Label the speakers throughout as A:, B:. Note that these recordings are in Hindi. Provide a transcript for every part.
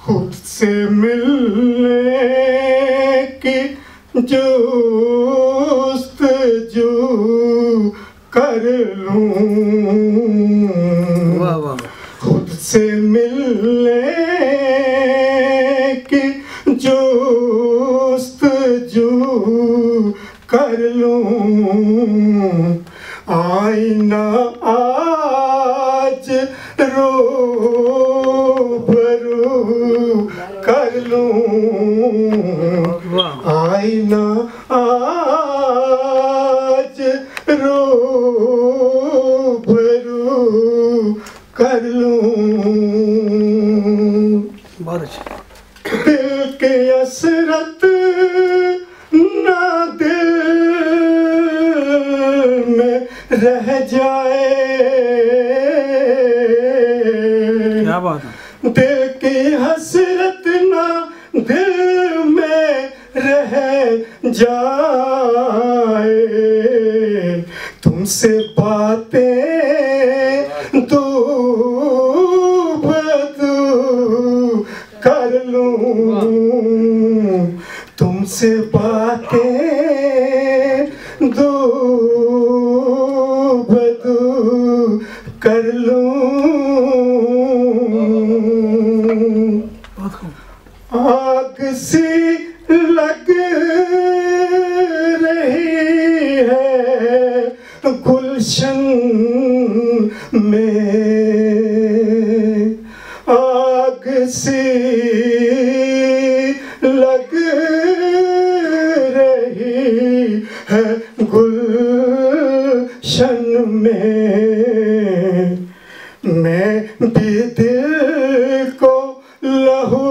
A: खुद से मिलने की जुस्तजू कर लूं, खुद से मिलने की जुस्तजू कर लूं। आईना आज रूबरू कर लूं, आईना आज रूबरू कर लूं।
B: बहुत अच्छा।
A: दिल के असरत ना दिल में रह जाए,
B: क्या बात है।
A: दिल की हसरत ना दिल में रह जाए, तुमसे बातें दू बदू कर लूं, तुमसे बातें दू बदू कर लूं। आग सी लग रही है गुलशन में, आग सी लग रही है गुलशन में। मैं भी दिल को लहू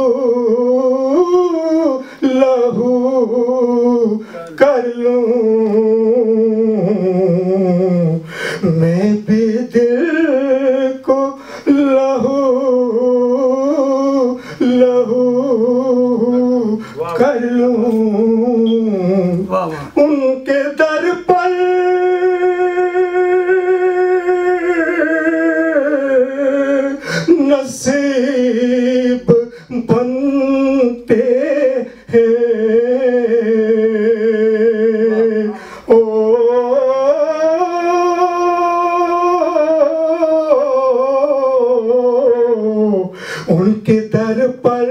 A: लहू कर लूं, मैं भी दिल को लहू लहू कर लूं। उनके दर पर नसीब बनते हैं, ओ उनके दर पर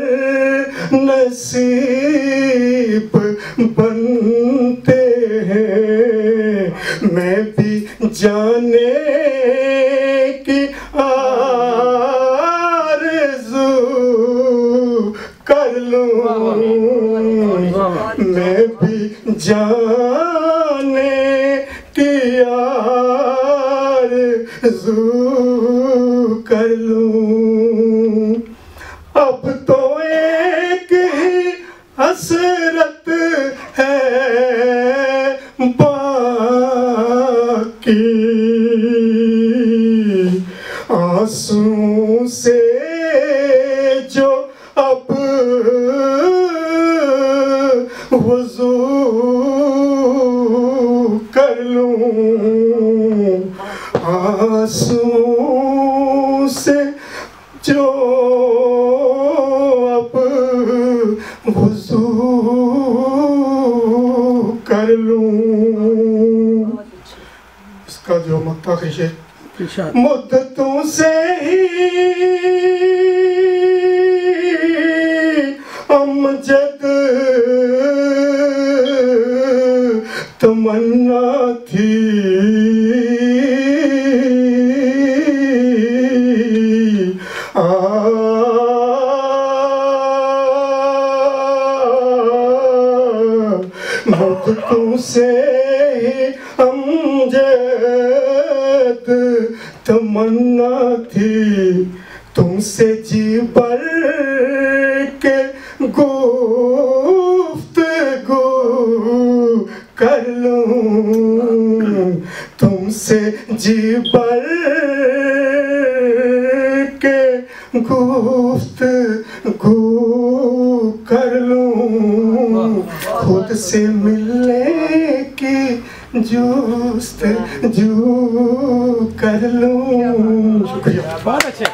A: नसीब बनते हैं। मैं भी जाने की आरज़ू कर लूं, मैं भी जाने की आरज़ू कर लूं। अब तो एक ही हसरत है बाकी, आंसू से जो अब वज़ू कर लूं, आंसू से जो अब वज़ू कर लूं। इसका जो मुत्तक़ी है, मुद्दतों से ही अमजद तमन्ना थी, मुद्दतों से ही अमजद तमन्ना थी, तुमसे जी भर के गुफ्तगू कर लूं, तुमसे जी भर के गुफ्तगू कर लूं, खुद से मिलने की जुस्तजू कर लूं। शुक्रिया।
B: बहुत अच्छे।